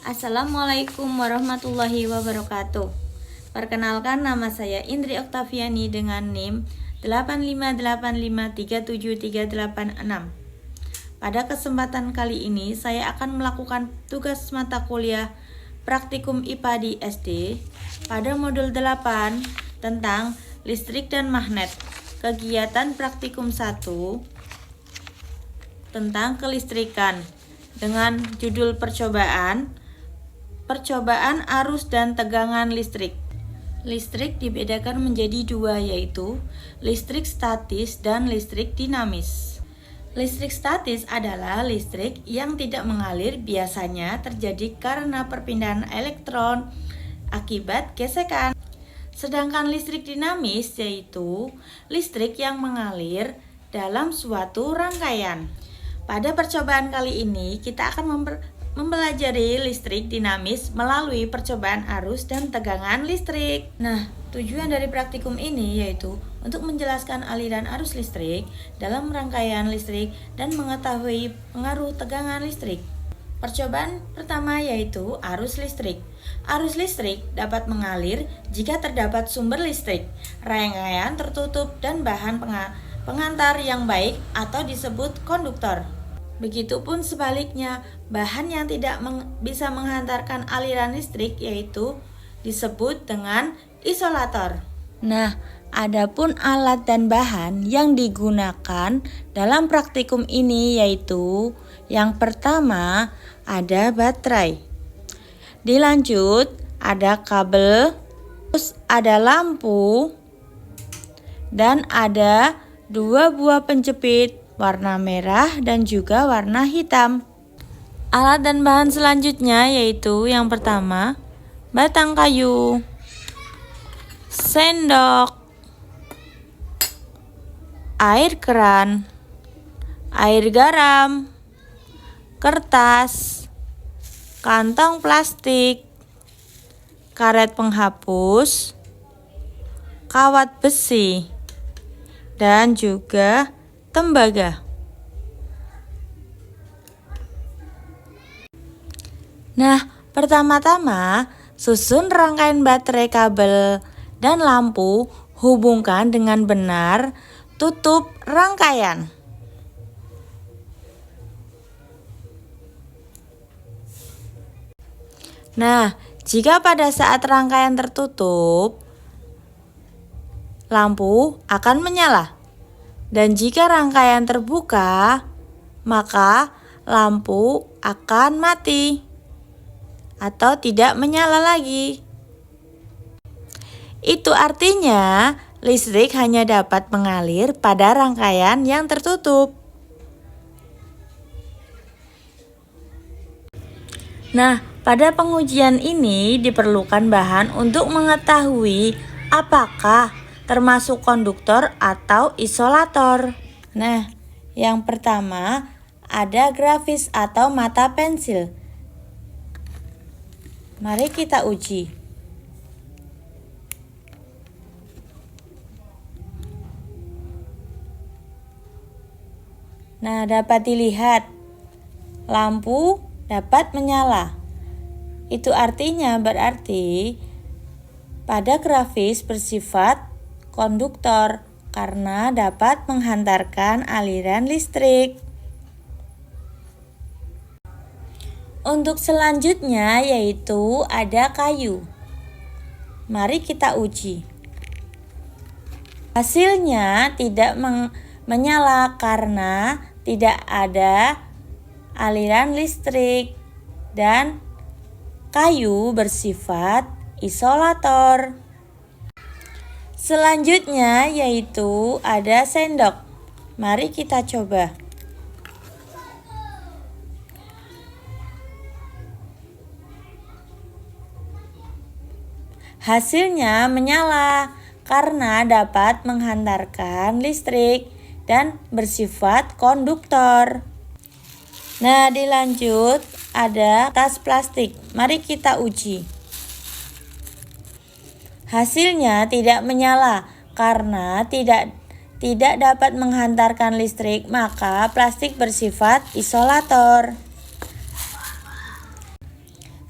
Assalamualaikum warahmatullahi wabarakatuh. Perkenalkan, nama saya Indri Oktaviani dengan NIM 858537386. Pada kesempatan kali ini saya akan melakukan tugas mata kuliah praktikum IPA di SD pada modul 8 tentang listrik dan magnet. Kegiatan praktikum 1 tentang kelistrikan dengan judul percobaan arus dan tegangan listrik. Listrik dibedakan menjadi dua, yaitu listrik statis dan listrik dinamis. Listrik statis adalah listrik yang tidak mengalir, biasanya terjadi karena perpindahan elektron akibat gesekan. Sedangkan listrik dinamis yaitu listrik yang mengalir dalam suatu rangkaian. Pada percobaan kali ini kita akan mempelajari listrik dinamis melalui percobaan arus dan tegangan listrik. Nah, tujuan dari praktikum ini yaitu untuk menjelaskan aliran arus listrik dalam rangkaian listrik dan mengetahui pengaruh tegangan listrik. Percobaan pertama yaitu arus listrik. Arus listrik dapat mengalir jika terdapat sumber listrik, rangkaian tertutup, dan bahan pengantar yang baik atau disebut konduktor. Begitupun sebaliknya, bahan yang tidak bisa menghantarkan aliran listrik yaitu disebut dengan isolator. Nah, adapun alat dan bahan yang digunakan dalam praktikum ini yaitu yang pertama ada baterai. Dilanjut ada kabel, terus ada lampu, dan ada 2 buah penjepit warna merah dan juga warna hitam. Alat dan bahan selanjutnya yaitu yang pertama batang kayu, sendok, air keran, air garam, kertas, kantong plastik, karet penghapus, kawat besi, dan juga tembaga. Nah, pertama-tama susun rangkaian baterai, kabel, dan lampu, hubungkan dengan benar, tutup rangkaian. Nah, jika pada saat rangkaian tertutup, lampu akan menyala. Dan jika rangkaian terbuka, maka lampu akan mati atau tidak menyala lagi. Itu artinya listrik hanya dapat mengalir pada rangkaian yang tertutup. Nah, pada pengujian ini diperlukan bahan untuk mengetahui apakah termasuk konduktor atau isolator. Nah, yang pertama ada grafis atau mata pensil. Mari kita uji. Nah, dapat dilihat lampu dapat menyala. Itu artinya berarti pada grafis bersifat konduktor karena dapat menghantarkan aliran listrik. Untuk selanjutnya yaitu ada kayu. Mari kita uji. Hasilnya tidak menyala karena tidak ada aliran listrik dan kayu bersifat isolator. Selanjutnya yaitu ada sendok. Mari kita coba. Hasilnya menyala karena dapat menghantarkan listrik dan bersifat konduktor. Nah, dilanjut ada tas plastik. Mari kita uji. Hasilnya tidak menyala karena tidak dapat menghantarkan listrik, maka plastik bersifat isolator.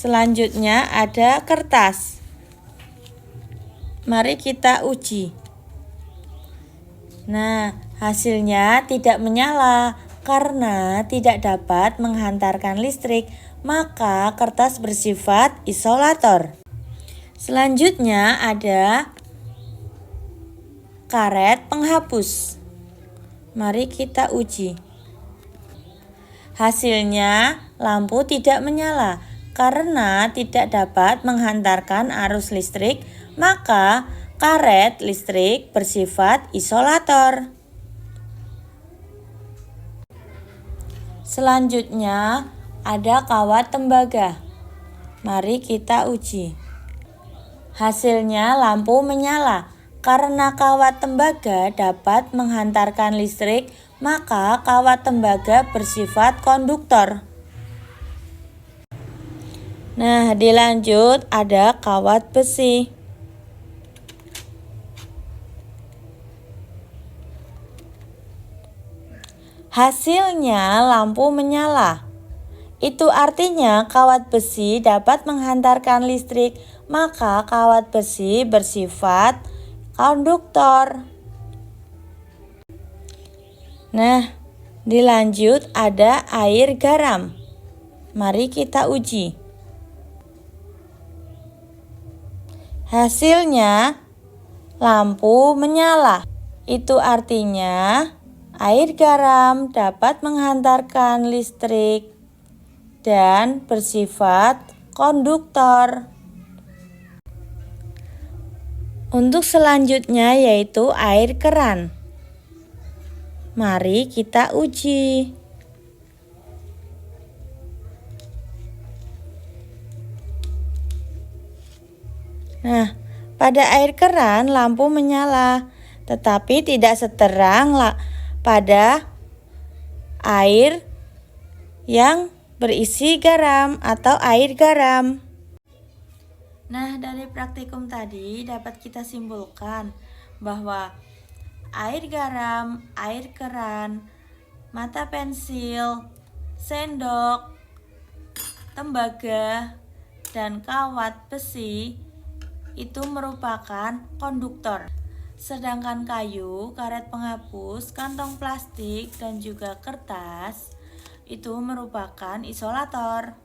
Selanjutnya ada kertas. Mari kita uji. Nah, hasilnya tidak menyala karena tidak dapat menghantarkan listrik, maka kertas bersifat isolator. Selanjutnya ada karet penghapus. Mari kita uji. Hasilnya lampu tidak menyala karena tidak dapat menghantarkan arus listrik, maka karet listrik bersifat isolator. Selanjutnya ada kawat tembaga. Mari kita uji. Hasilnya lampu menyala karena kawat tembaga dapat menghantarkan listrik, maka kawat tembaga bersifat konduktor. Nah, dilanjut ada kawat besi. Hasilnya lampu menyala. Itu artinya kawat besi dapat menghantarkan listrik, maka kawat besi bersifat konduktor. Nah, dilanjut ada air garam. Mari kita uji. Hasilnya lampu menyala. Itu artinya air garam dapat menghantarkan listrik dan bersifat konduktor. Untuk selanjutnya yaitu air keran. Mari kita uji. Nah, pada air keran lampu menyala, tetapi tidak seterang pada air yang berisi garam atau air garam. Nah, dari praktikum tadi dapat kita simpulkan bahwa air garam, air keran, mata pensil, sendok, tembaga, dan kawat besi itu merupakan konduktor. Sedangkan kayu, karet penghapus, kantong plastik, dan juga kertas itu merupakan isolator.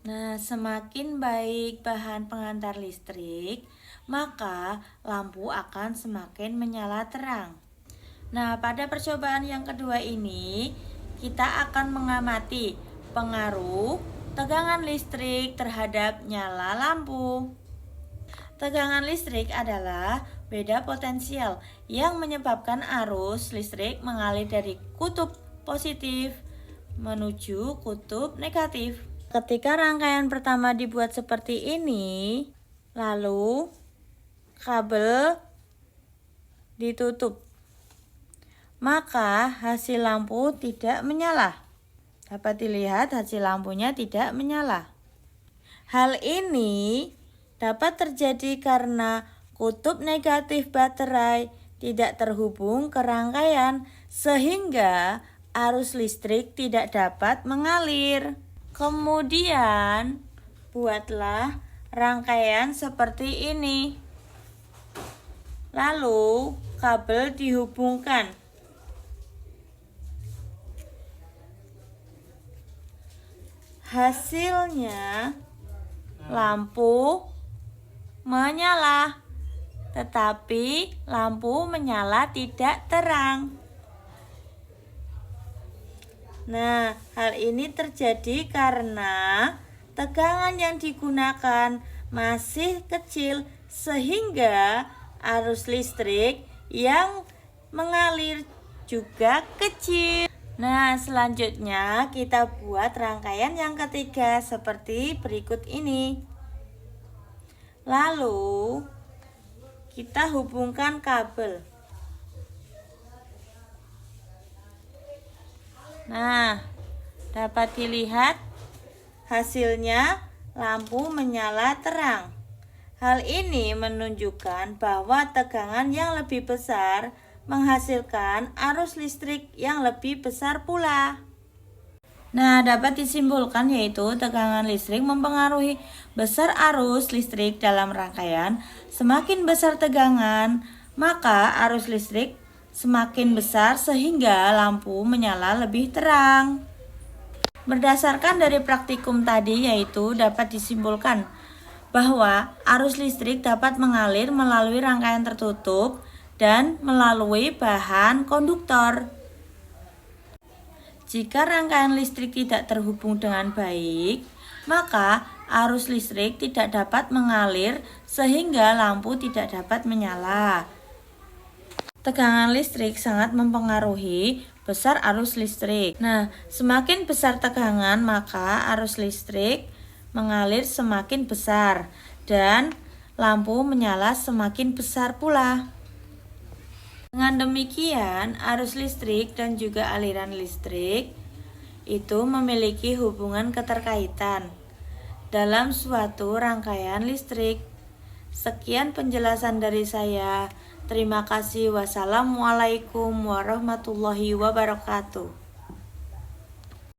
Nah, semakin baik bahan penghantar listrik, maka lampu akan semakin menyala terang. Nah, pada percobaan yang kedua ini, kita akan mengamati pengaruh tegangan listrik terhadap nyala lampu. Tegangan listrik adalah beda potensial yang menyebabkan arus listrik mengalir dari kutub positif menuju kutub negatif. Ketika rangkaian pertama dibuat seperti ini, lalu kabel ditutup, maka hasil lampu tidak menyala. Dapat dilihat hasil lampunya tidak menyala. Hal ini dapat terjadi karena kutub negatif baterai tidak terhubung ke rangkaian sehingga arus listrik tidak dapat mengalir. Kemudian buatlah rangkaian seperti ini. Lalu kabel dihubungkan. Hasilnya lampu menyala, tetapi lampu menyala tidak terang. Nah, hal ini terjadi karena tegangan yang digunakan masih kecil sehingga arus listrik yang mengalir juga kecil. Nah, selanjutnya kita buat rangkaian yang ketiga seperti berikut ini. Lalu kita hubungkan kabel. Nah, dapat dilihat hasilnya lampu menyala terang. Hal ini menunjukkan bahwa tegangan yang lebih besar menghasilkan arus listrik yang lebih besar pula. Nah, dapat disimpulkan yaitu tegangan listrik mempengaruhi besar arus listrik dalam rangkaian. Semakin besar tegangan, maka arus listrik semakin besar sehingga lampu menyala lebih terang. Berdasarkan dari praktikum tadi yaitu dapat disimpulkan bahwa arus listrik dapat mengalir melalui rangkaian tertutup dan melalui bahan konduktor. Jika rangkaian listrik tidak terhubung dengan baik, maka arus listrik tidak dapat mengalir sehingga lampu tidak dapat menyala. Tegangan listrik sangat mempengaruhi besar arus listrik. Nah, semakin besar tegangan, maka arus listrik mengalir semakin besar dan lampu menyala semakin besar pula. Dengan demikian, arus listrik dan juga aliran listrik itu memiliki hubungan keterkaitan dalam suatu rangkaian listrik. Sekian penjelasan dari saya. Terima kasih. Wassalamualaikum warahmatullahi wabarakatuh.